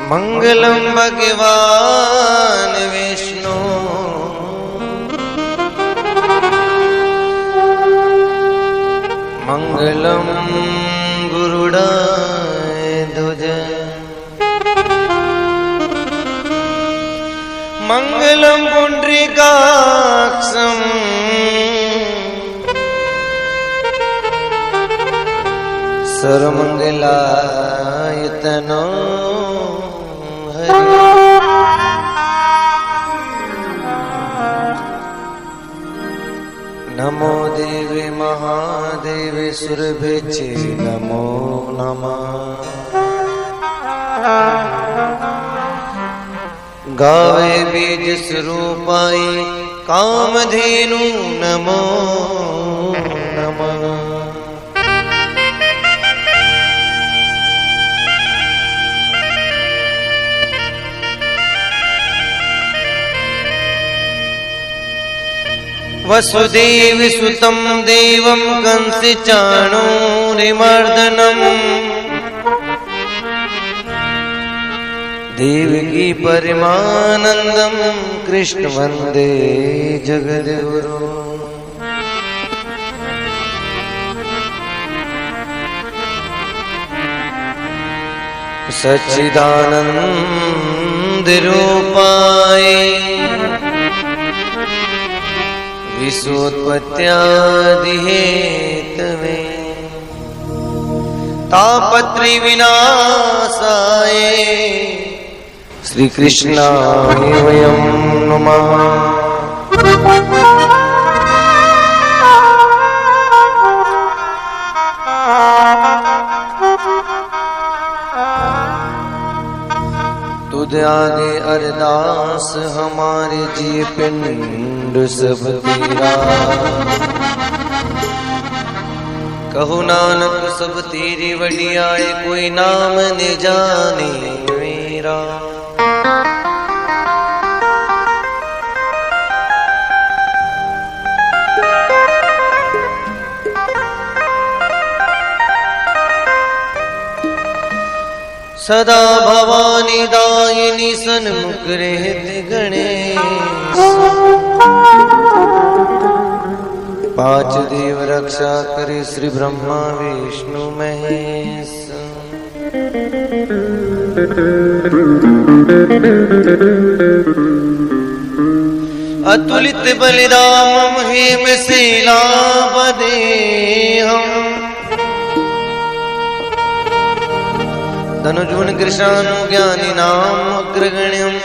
मंगलम भगवान विष्णु मंगलम गुरुडाय ध्वज मंगलम पुंडरीकाक्षम सर्वमंगलायतनो नमो देवी महादेवी सुरभिचे नमो नमः गावे बीज स्वरूपाई कामधेनु नमो नमः वसुदेव सुतं देवं कंस चाणूरमर्दनम् देवकी परमानंदं कृष्ण वंदे जगद्गुरु सच्चिदानंद रूपाय विश्वोत्पत्त्यादि हेतवे तापत्रय विनाशाय श्री कृष्णाय वयं नमः। तुझ आगे अरदास हमारे जी पिंड सब तेरा कहो नानक सब तेरी वडियाए कोई नाम न जाने मेरा। सदा भवानी दायिनी सन्मुख रहते गणेश पांच देव रक्षा करे श्री ब्रह्मा विष्णु महेश। अतुलित बलिराम हेम शिला बदेहम धनुजुन कृशानु ज्ञानी नाम अग्रगण्यम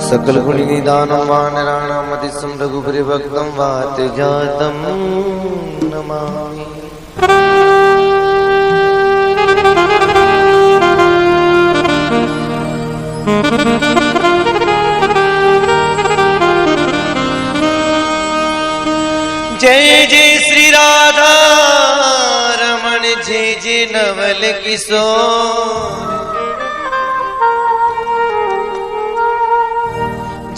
सकल गुणी निदानं वानराणां मतिसं रघुपति भक्तं वात जातं नमामि। जय जय श्री राधा रमण जय जय नवल किशोर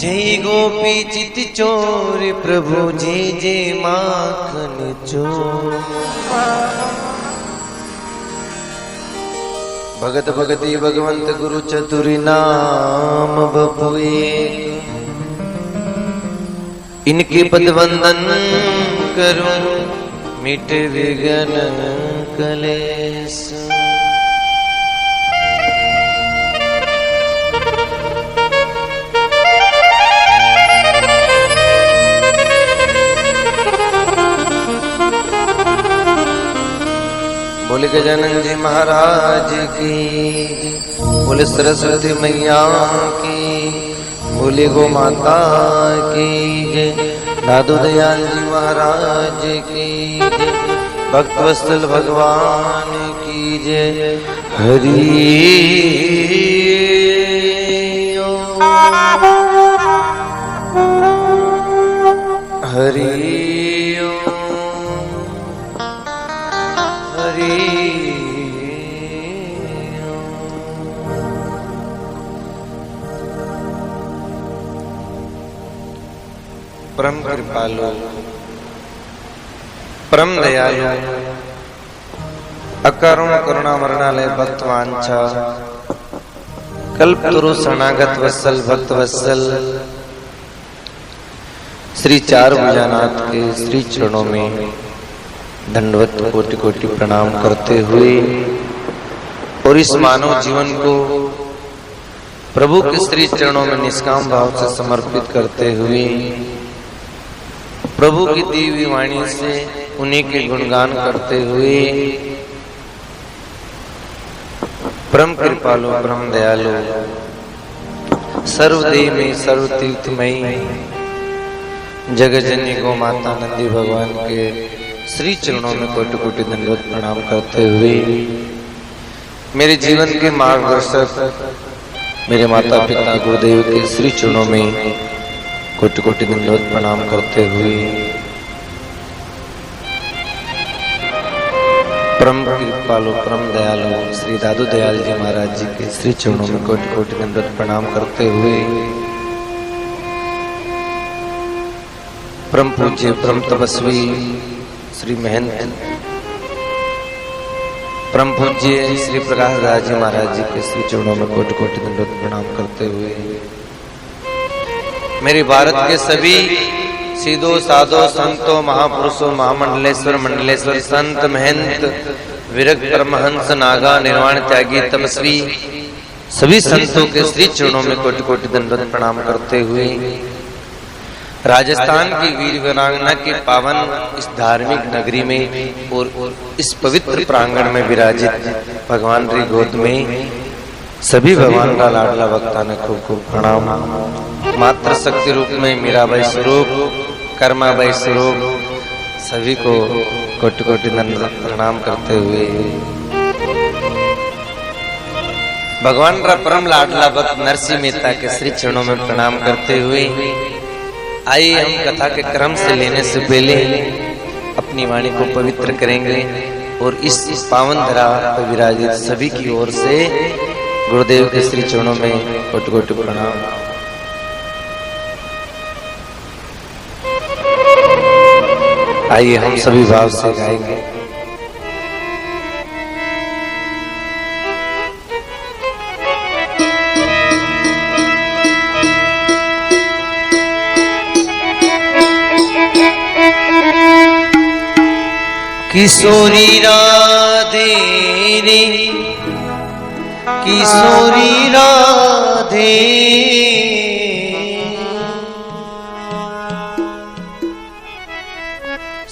जय गोपी चित चोर प्रभु जय जय माखन चोर। भगत भगति भगवंत गुरु चतुरी नाम बपुए इनके पद वंदन करूं मिट विघ्न कलेश। बोले गजानन जी महाराज की, बोले सरस्वती मैया की, बोले गो माता की जय, दादू दयाल जी महाराज की जय, भक्तवत्सल भगवान की जय। हरि हरि परम कृपालु परम दयालु अकरुण करुणा मरणालय भक्तवांछा कल्पतरु शरणागत वत्सल भक्त वत्सल श्री चार भुजानाथ के श्री चरणों में दंडवत कोटि कोटि प्रणाम करते हुए और इस मानव जीवन को प्रभु के श्री चरणों में निष्काम भाव से समर्पित करते हुए प्रभु की दिव्य वाणी से उन्हीं के गुणगान करते हुए परम कृपालु परम दयालु सर्वदेव में सर्वतीर्थमयी जगजननी गौ माता नंदी भगवान के श्री चरणों में कोटि कोटि दंडवत प्रणाम करते हुए मेरे जीवन के मार्गदर्शक मेरे माता पिता गुरुदेव के श्री चरणों में कोटि कोटि दंडवत प्रणाम करते हुए परम कृपालु परम दयालु श्री दादू दयाल जी महाराज जी के श्री चरणों में कोटि कोटि दंडवत प्रणाम करते हुए परम पूज्य परम तपस्वी श्री महंत परम पूज्य श्री प्रकाश राज जी महाराज जी के श्री चरणों में कोटि कोटि दंडवत प्रणाम करते हुए मेरे भारत के सभी सीधो साधो संतो महापुरुषों महामंडलेश्वर मंडलेश्वर संत महंत विरक्त परमहंस नागा निर्वाण त्यागी तपस्वी सभी संतों के श्री चरणों में कोटि कोटि दंडवत प्रणाम करते हुए राजस्थान की वीर वीरांगना के पावन इस धार्मिक नगरी में और इस पवित्र प्रांगण में विराजित भगवान री गोद में सभी भगवान का लाडला भक्ता ने खूब खूब प्रणाम। मात्र शक्ति रूप में मीराबाई स्वरूप कर्माबाई स्वरूप सभी को कोटि कोटि दंडवत प्रणाम करते हुए भगवान का परम लाडला भक्त नरसिंह मेहता के श्री चरणों में प्रणाम करते हुए आइए हम कथा के क्रम से लेने से पहले अपनी वाणी को पवित्र करेंगे और इस पावन धरा पर विराजित सभी की ओर से गुरुदेव के श्री चरणों में कोटि कोटि प्रणाम। आइए हम सभी भाव से गाएंगे। किशोरी राधे रे किशोरी राधे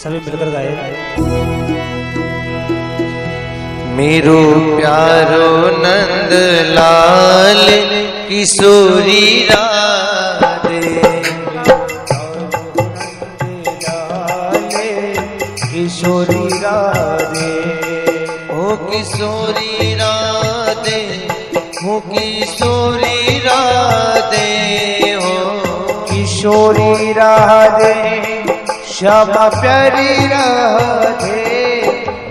सभी मिलकर गाए। मेरो प्यारो नंद लाल किशोरी राधे किशोरी राधे ओ किशोरी राधे हो किशोरी राधे हो किशोरी राधे श्यामा प्यारी राधे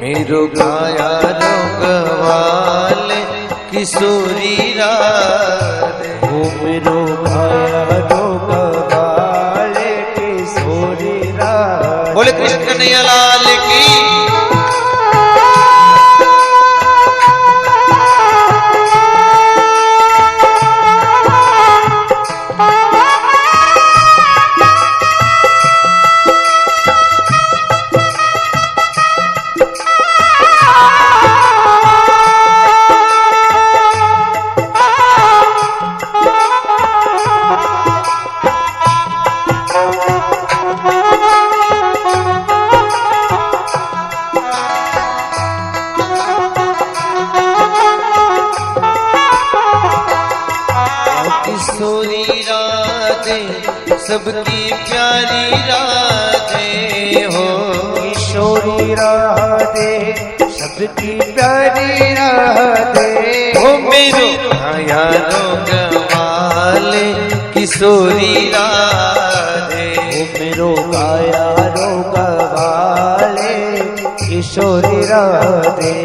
मेरो गाया रोगवाल किशोरी राधे ओ मेरो गाया रोगवाले किशोरी राधे। बोले कृष्ण कन्हैया लाल की। किशोरी राधे सबकी प्यारी राधे हो किशोरी राधे सबकी प्यारी राधे हो मेरो गाया रोगवाले किशोरी राधे ओ मेरो गाया रोगवाले किशोरी राधे।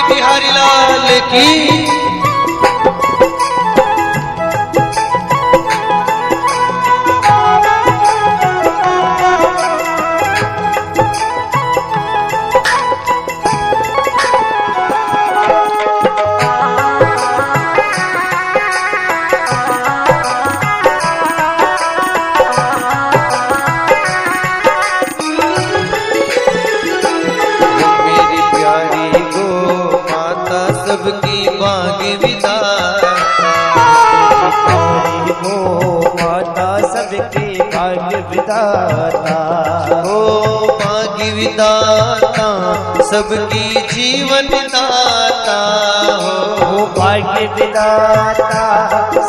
बिहारी लाल की। विधाता, ओ भाग्य विधाता सबकी जीवन दाता ओ भाग्य विधाता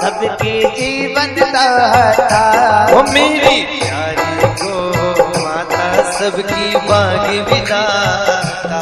सबके जीवन दाता। ओ मेरी प्यारी गो माता सबकी भाग्य विधाता।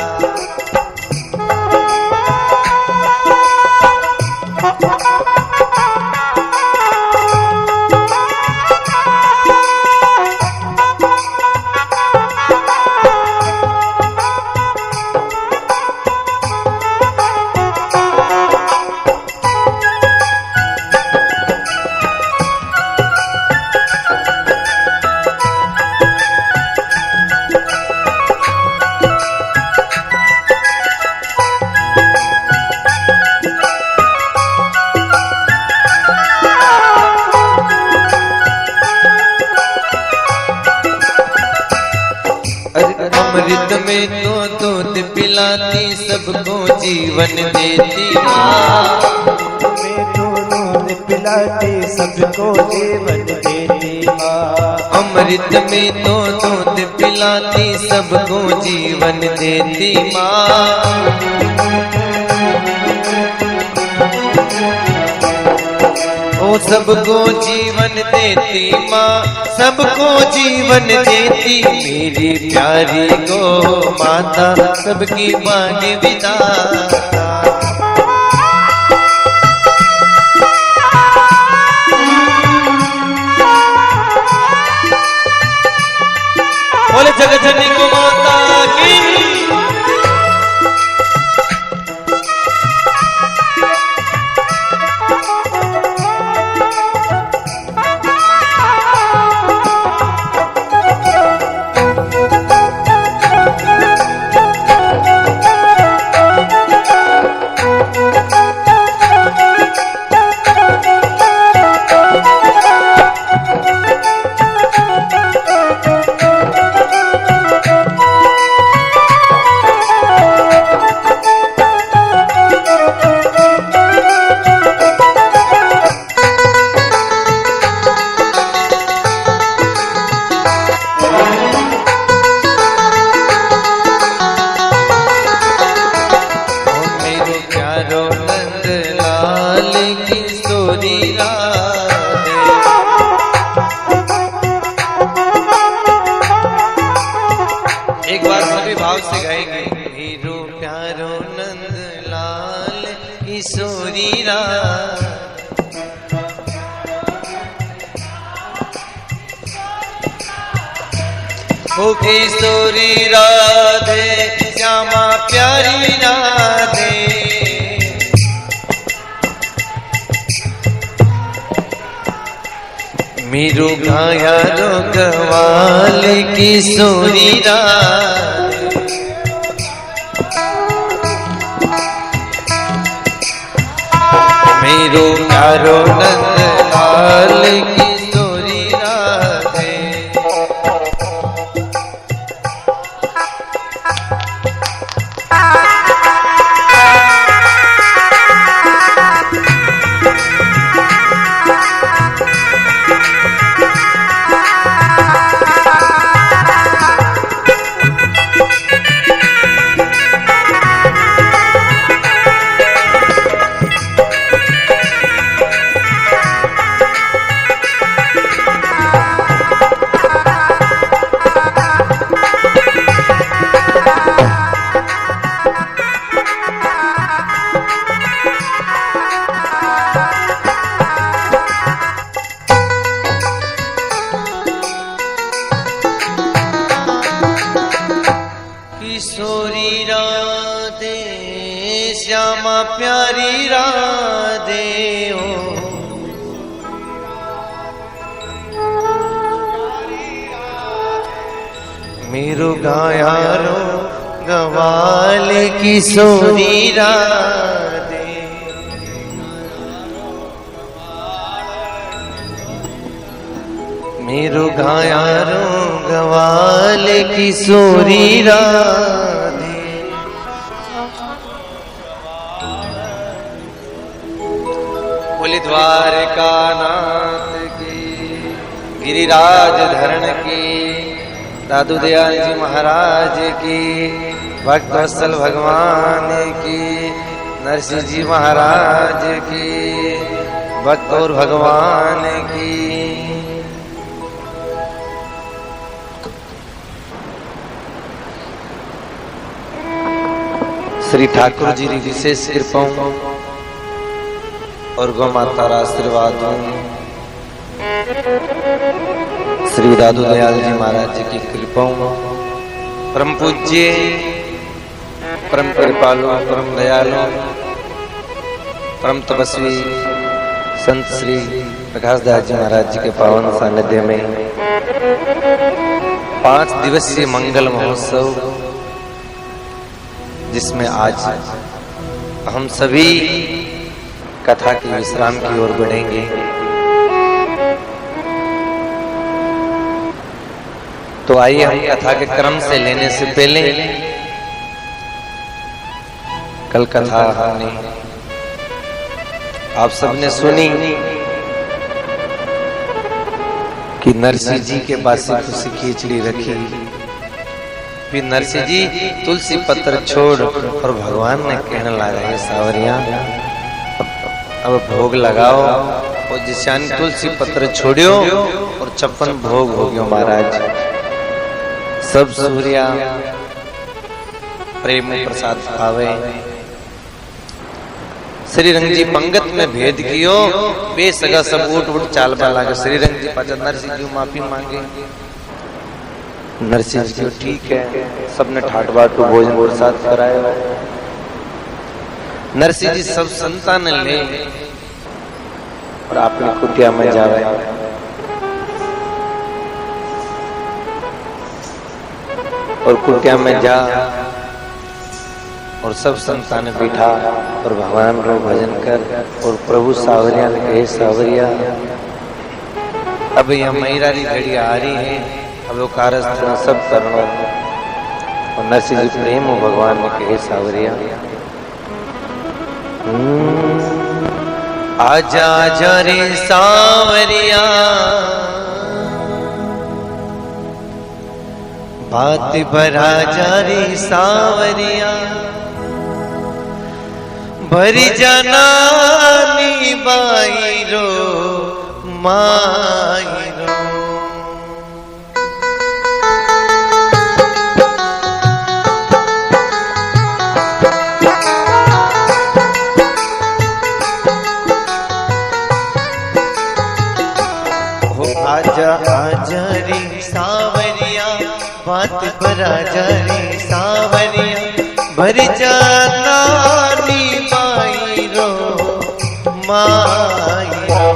अमृत में तो दूध पिलाती सबको जीवन देती माँ, में तो दूध पिलाती सबको जीवन देती माँ। अमृत में तो दूध पिलाती सबको जीवन देती माँ। ओ सबको जीवन देती माँ, सबको जीवन देती मेरी प्यारी गो माता सबकी भाग्य विधाता। बोले जगत जननी को माता की। एक बार सभी भाव से गाएंगे। हीरो प्यारो नंद लाल किशोरी राधे, ओ किशोरी राधे श्यामा प्यारी राधे। मेरो गाया रो गवाल किशोरी राधे, मेरो प्यारो नंद लाल किशोरी राधे। किशोरी राधे श्यामा प्यारी राधे हो, मेरो गाया रो गवाल किशोरी राधे। मेरो गाया रो गवाल किशोरी राधे। बोले द्वारका नाथ की गिरिराज धरण की, दादू दयाल जी महाराज की, भक्त वत्सल भगवान की, नरसिंह जी महाराज की, भक्त और भगवान की। श्री ठाकुर जी की विशेष कृपाओं और गौ माता आशीर्वादों, श्री दादू दयाल जी महाराज जी की कृपाओं, परम पूज्य, परम कृपालु, परम दयालु, परम तपस्वी संत श्री प्रकाश दास जी महाराज जी के पावन सानिध्य में 5 दिवसीय मंगल महोत्सव, जिसमें आज हम सभी कथा के विश्राम की ओर बढ़ेंगे। तो आइए हम कथा के क्रम से लेने से पहले, कल कथा हमने आप सबने सुनी कि नरसिंह जी के बासी तुलसी खिचड़ी रखी, फिर नरसिंह जी तुलसी पत्र छोड़ और भगवान ने कहने लगा, है सावरिया अब भोग लगाओ, और जिशान तुलसी पत्र छोड़ियो और 56 भोग हो गयो महाराज। सब सूर्या प्रेम प्रसाद पावे। श्री रंग जी पंगत में भेद कियो, बेसगा सब उठ उठ चाल बाला के श्री रंग जी पाचा नरसिंह जी माफी मांगे। नरसिंह जी ठीक है, सबने ठाट बाटू भोजन प्रसाद कराया। नरसिंह जी सब संतान ले और अपनी कुटिया में जावे। और कुटिया में जा और सब संतान बैठा और भगवान रो भजन कर। और प्रभु सावरिया ने कहे, सावरिया अब यह महिरा री घड़ी आ रही है, अब वो कारस्थान सब करना। और नरसिंह जी प्रेम हो भगवान ने कहे, सावरिया आजा आजा रे सावरिया, बात भरा जा रे सावरिया, भरी जाना नी बाईरो माईरो। आजा आजा रे सावरिया, बात भरा जा रे सावरिया, भर जाना नी माईरो माईरो।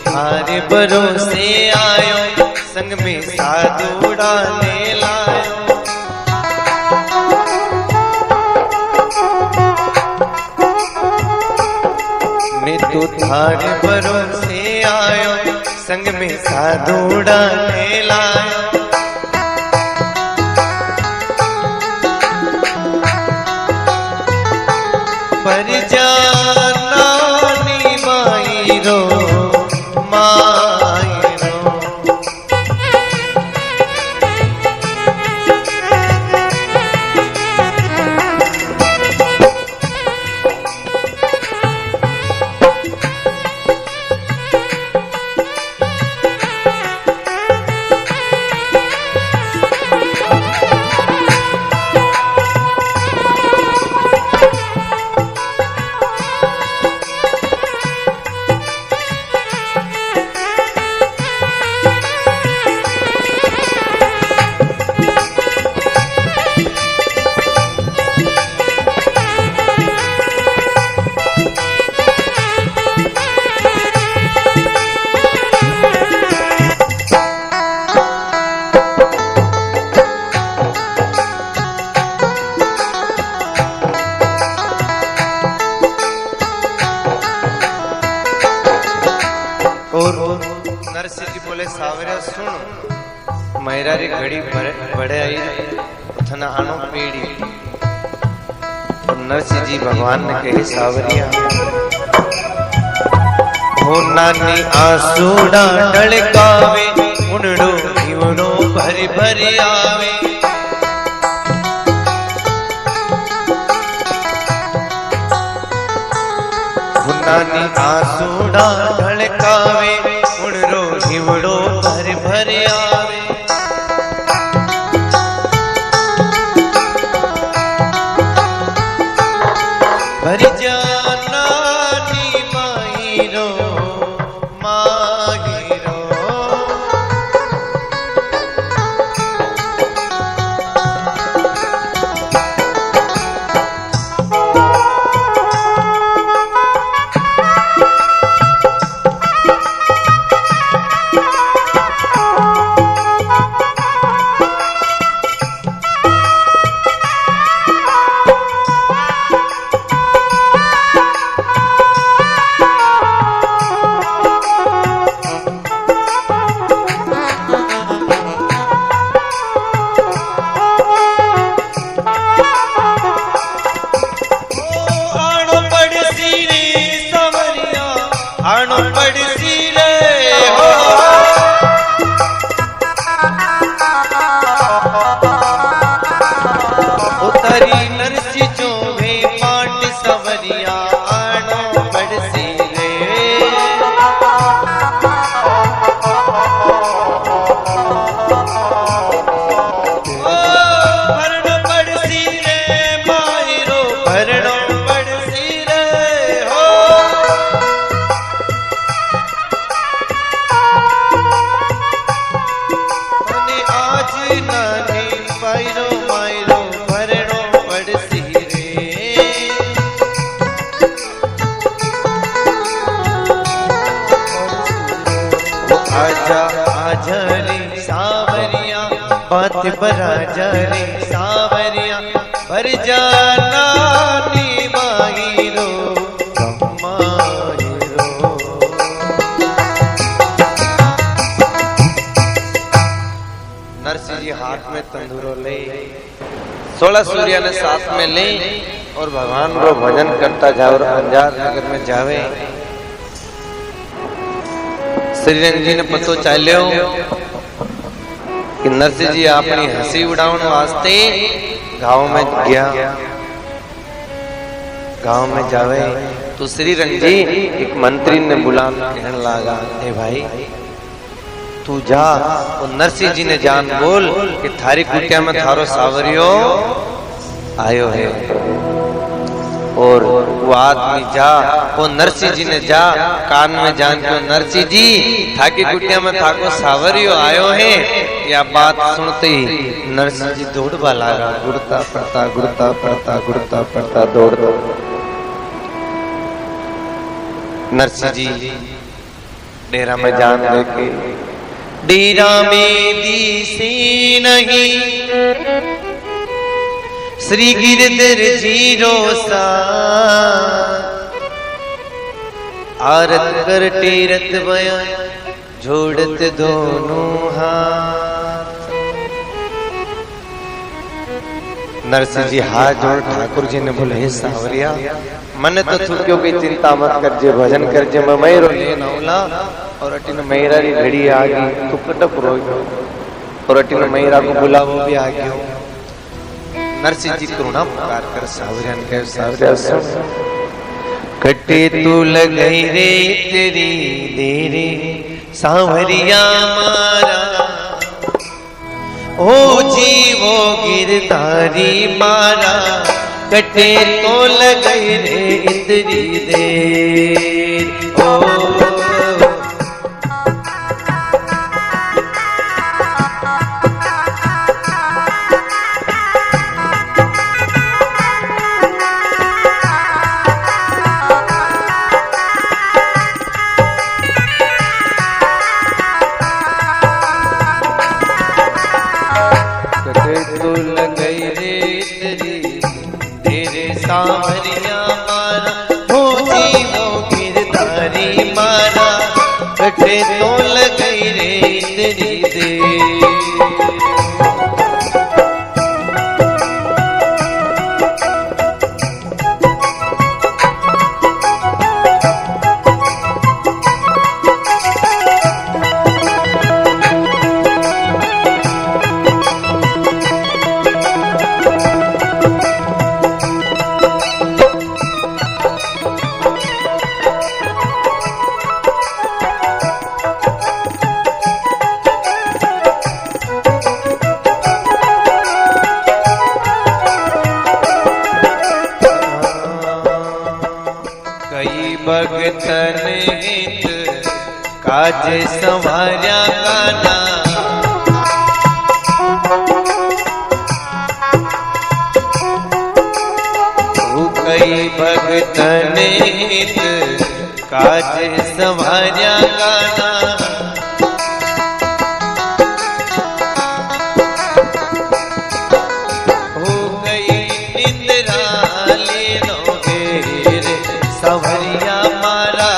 थारे भरोसे आयो, संग में साधुड़ा ले लायो। मैं तो थारे भरोसे आयो, संग में साधुड़ा ले लायो। पर जाना नी माईरो माईरो। मैरा री घड़ी बड़े आई थना आनो पेड़ी और नरसिंह जी भगवान ने कहे सावरिया हो नानी आसूड़ा ढलकावे उनड़ो जीवड़ो भरी भरी आवे हो नानी आसूड़ा ढलकावे उनड़ो जीवड़ो भरी भरी आवे भरी जाना नी माईरो माहीरो बात बरा जरे सावरिया भर जाना नी माहीरो माहीरो नरसिंह जी हाथ में तंदूरो ले 16 सूर्य ने साथ में ले और भगवान को भजन करता जाओ और अंजार नगर में जावे श्री रंग जी ने पतो चाल्यो कि नरसिंह जी अपनी हंसी उड़ाने वास्ते गांव में गया गांव में जावे तो श्री रंग जी एक मंत्री ने बुला कहने लगा ए भाई तू जा और नरसिंह जी ने जान बोल कि थारी कुटिया में थारो सावरियो आयो है और वो आदमी जा वो नरसिंह जी ने जा कान में जान के नरसिंह जी थाकी कुटिया में थाको सावरियो आयो है या बात सुनते ही नरसिंह जी दौड़वा लगा गुड़ता पड़ता गुड़ता पड़ता गुड़ता पड़ता दौड़ता नरसिंह जी डेरा में जान लेके डेरा में दी से नहीं श्री गिरधर जीरो सा आरत कर टेरत बया जोड़त दोनों हाथ नरसिंह जी हाथ जोड़ ठाकुर जी ने बोले हे सावरिया मन तो तू क्यों की चिंता मत कर जे भजन कर जे मैं मैरो ले नौला और अटिन मैरा री घड़ी आ गई तू कटक रो और अटिन मैरा को बुलावो भी आ गयो नरसिंह जी करुणा पुकार कर सावरिया ने कहे सावरिया सुन कटे तू लगई रे तेरी देरे सावरिया मारा ओ जीवो गिरधारी मारा कटे तो लगई रे इतरी देर ओ सावरिया मारा हो जीवो गिरधारी मारा कटे तो लगई रे इतनी देर काज संवार्या गाना तू कई भगतन हित काज संवार्या गाना हो गई निंद्रा लेनो घेर संवरिया मारा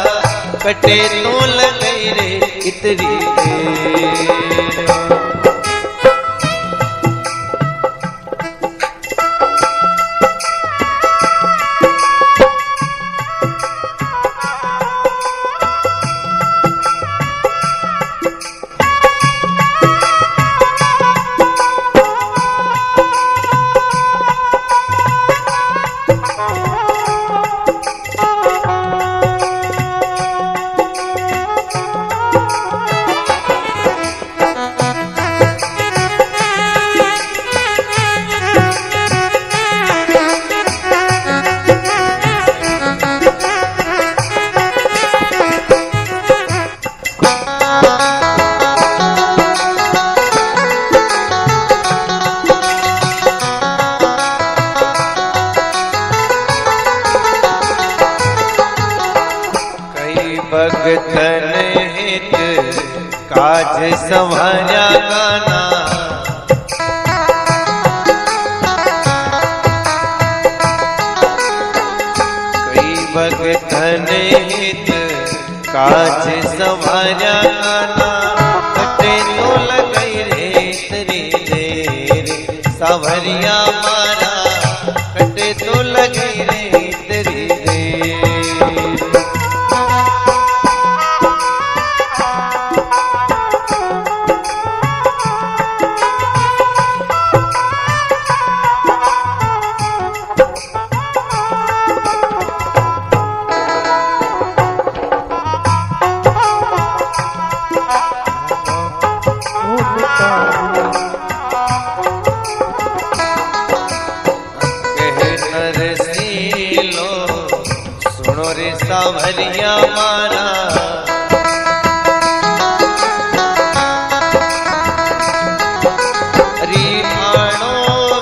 कटे तो लगे रे इतरी देर भगतन हित काज संवार्या गाना कई भगतन हित काज संवार्या गाना कटे तो लगई रे इतनी देर संवरिया मारा कटे तो लगई रे इतनी देर सुनो रे सांवरिया मारा री आनो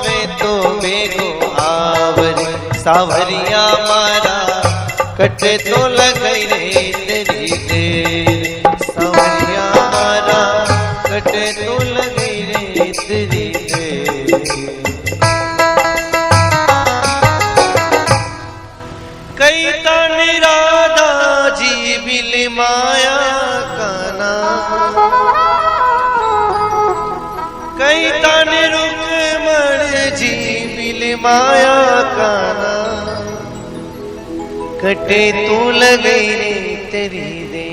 वे तो बेगो आवरे सांवरिया मारा कटे तो लगई रे तेरी देर सांवरिया मारा कटे तो लगई रे तेरी देर कई ताने राधा जी बिल माया काना कई ताने रुक्मण जी बिल माया काना कटे तू लगई रे तेरी दे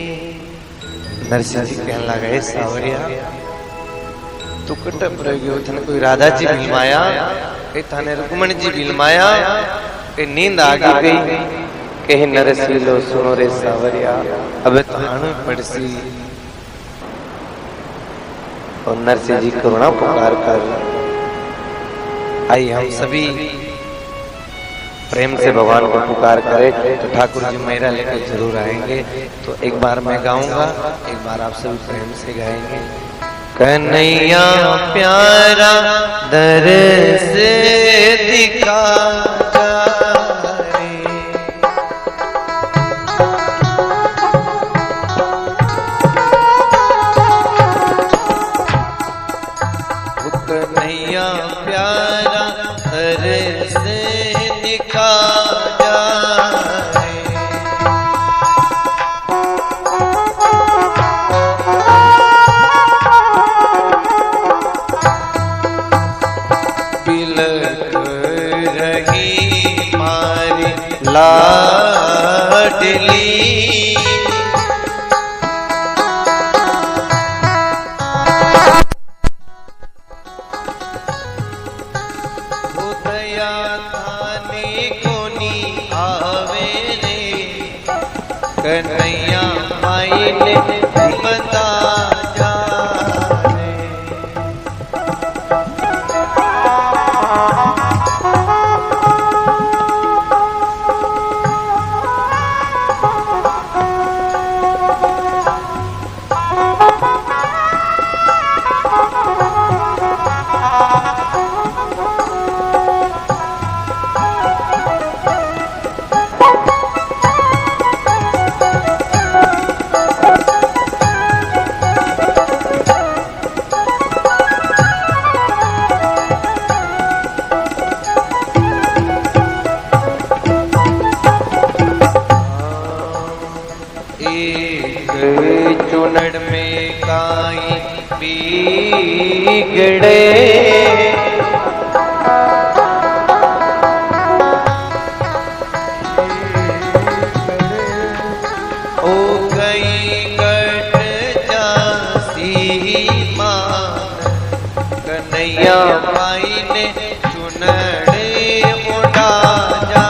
नरसिंह जी कहने लगे सावरिया तू कट प्रयोग थने कोई राधा जी बिल माया कई थाने रुक्मण जी बिल माया के नींद आ गई कहे नरसीलो सुनो रे सावरिया अब ताणु पड़सी और नरसिंह जी करुणा पुकार कर आई हम सभी प्रेम से भगवान को पुकार करे तो ठाकुर जी मेरा लेकर जरूर आएंगे। तो एक बार मैं गाऊंगा, एक बार आप सभी प्रेम से गाएंगे। कन्हैया प्यारा दर से दिखा कन्हैया प्यारा दर से दिखा बिलक रही मारी लाडली कन्हैया माई ने बता जा नेड़े ओ गई कट जासी मान कन्हैया माई ने चुनड़े उड़ा जा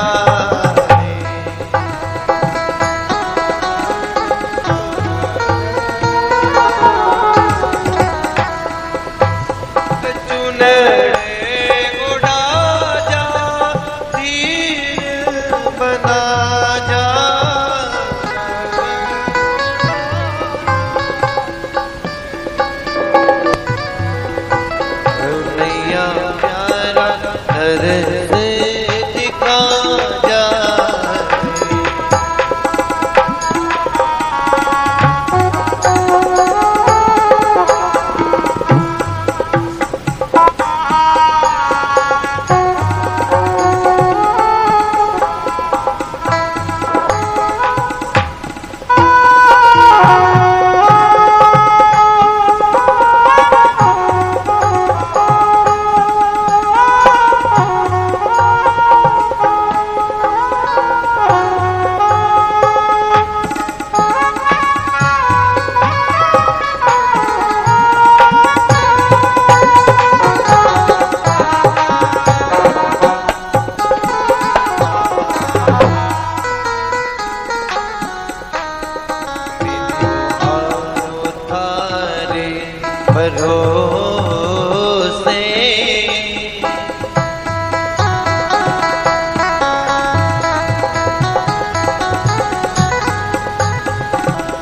भरोसे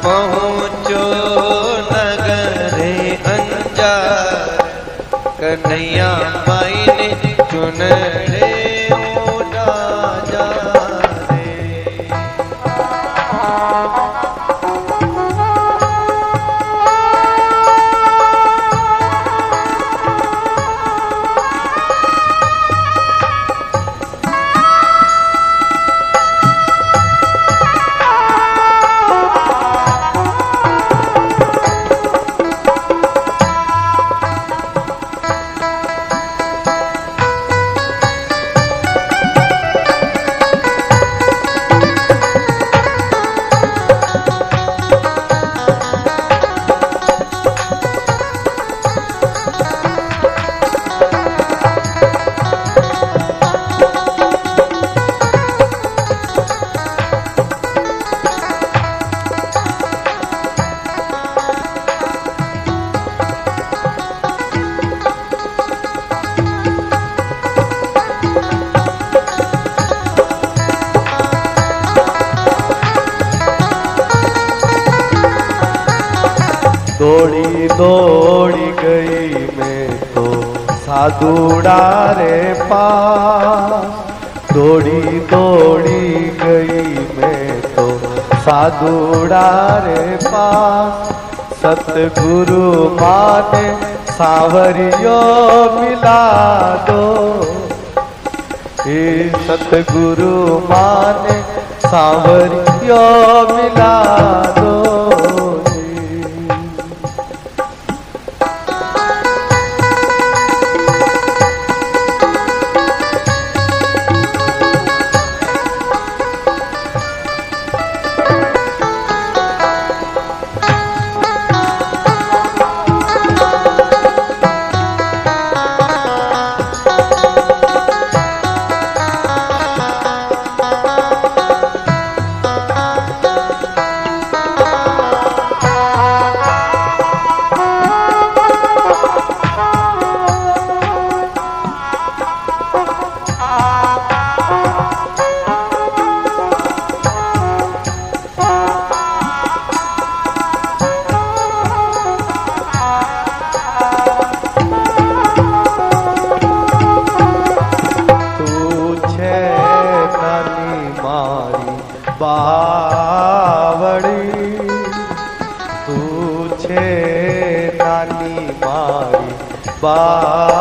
पहुँचो नगरे अंजार कन्हैया माई ने चुनड़े उड़ा जा दौड़ी दौड़ी गई मैं तो साधुड़ा रे पास दौड़ी दौड़ी गई मैं तो साधुड़ा रे पास सतगुरु माने सांवरियो मिला दो हे सतगुरु माने सांवरियो मिला दो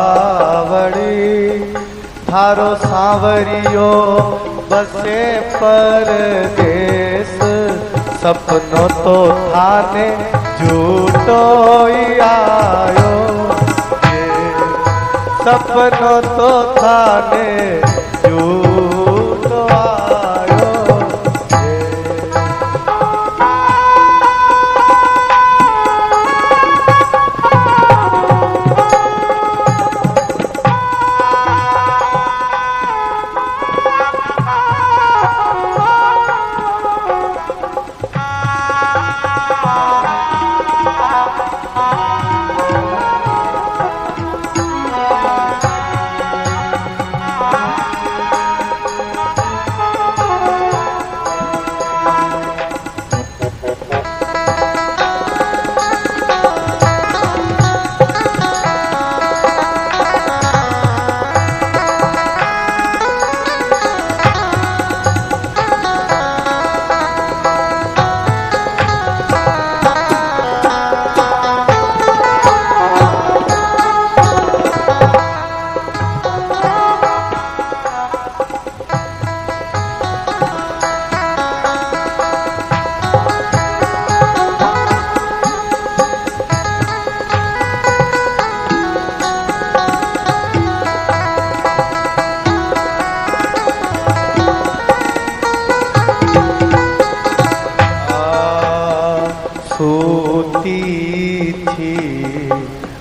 बावड़ी थारो सांवरियो बसे परदेस सपनो तो थाने झूठो ही आयो। सपनों तो थाने झूठ आयो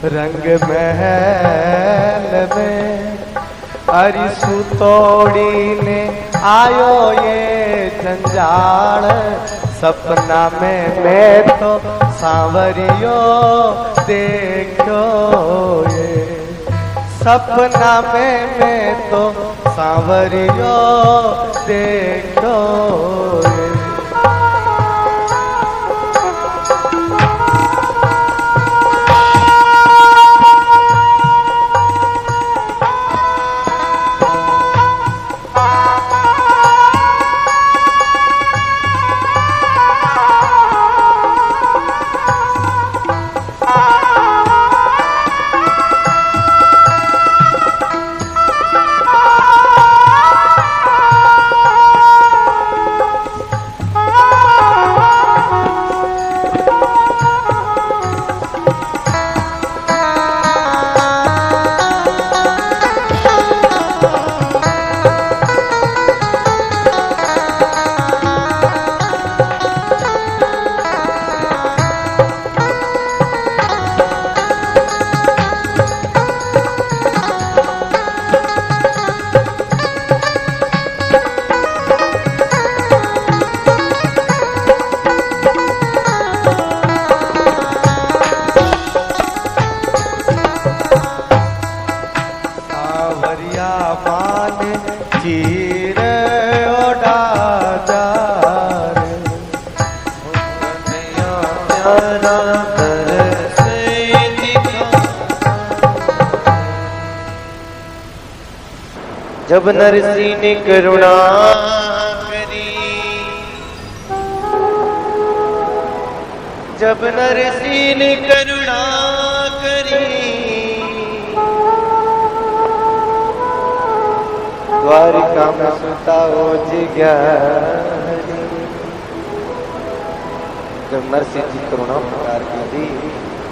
रंग महल में अरि सुतोड़ी ने आयो ये जंजाल सपना में मैं तो सांवरियो देखो ये सपना में मैं तो सांवरियो देखो ये चीर ओढ़ा जा जब नरसी ने करुणा करी, जब नरसी ने करुणा करी, द्वारिका में सुता हो जिग्यारी। जब नरसिंह जी करुणा प्रकार की थी,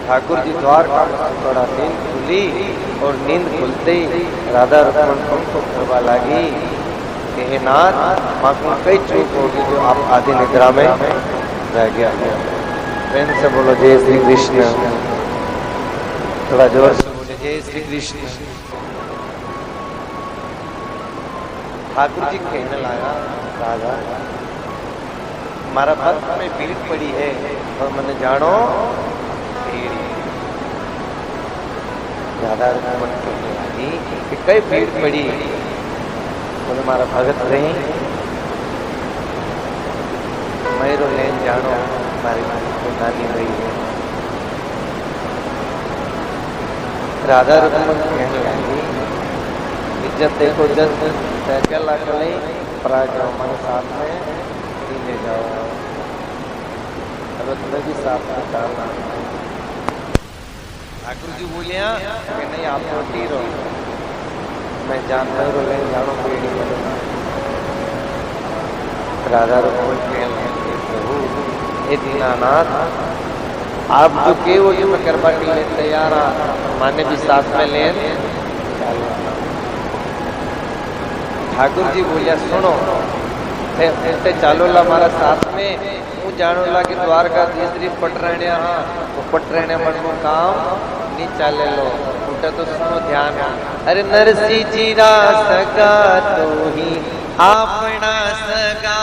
ठाकुर जी द्वारका में थोड़ा नींद खुली और नींद खुलते ही राधा रमन उनको करवा लगी कि हे नाथ, माँ कई चूक होगी जो आप आधी निद्रा में रह गया। प्रेम से बोलो जय श्री कृष्ण, थोड़ा जोर से बोले जय श्री कृष्ण। ठाकुर जी कहने लगा, राधा हमारा भक्त में भीड़ पड़ी है और मैंने जानो राधा रमन कहने लगी कि कई भीड़ पड़ी बोले हमारा भगत रही मेरो लेन जानो हमारी नानी रही है। राधा रमन कहने लगी इज्जत देखो जब अकेला कले पराक्रम हमारे साथ में ले जाओ, अब तुम्हें भी साथ में डालना। ठाकुर जी बोले कि नहीं आप रोटी रहो, मैं जानवर रो ले जानो पेड़ी में। राधा रमन प्रभु हे दीनानाथ, आप जो के वो जो मैं करवा के लिए तैयार माने भी साथ में ले ठाकुर जी बोलिया सुनो ते चालो ला मारा साथ में हूँ जानो ला कि द्वारकाधीश पटराण्या हाँ वो पटराण्या मन को काम नहीं चाले लो उठा तो सुनो ध्यान। अरे नरसी जी रा सगा तो ही आपना सगा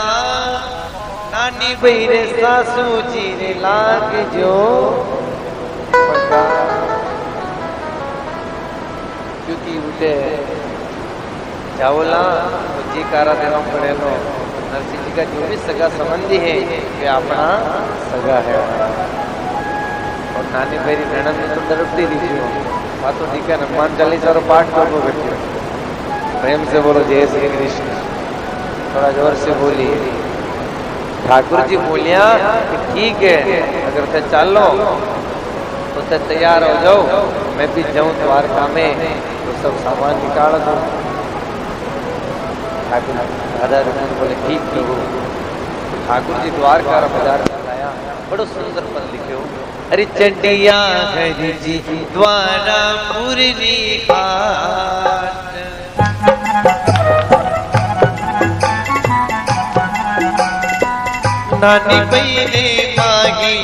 नानी बहिरे सासू जी रे लाग जो पगा। क्योंकि उठे चावला तो जी कारा देना पड़ेलो नरसिंह जी का जो भी सगा संबंधी है वे अपना सगा है। और नानी मेरी ननद तो डरती दीजिए बात तो ठीक है हनुमान चालीसा रो पाठ करो बेटे प्रेम से बोलो जय श्री कृष्ण थोड़ा जोर से बोलिए। ठाकुर जी बोलिया कि ठीक है अगर ते चालो तो ते तैयार हो जाओ मैं भी जाऊं द्वारका में तो सब सामान निकाल दो। ठाकुर राधा रतन बोले ठीक प्रभु। ठाकुर जी द्वारका बाजार लाया बड़ो सुंदर पद लिखे हो। अरे चंडिया हरि जी द्वारा पूर्वी घाट नानी बहिरे माही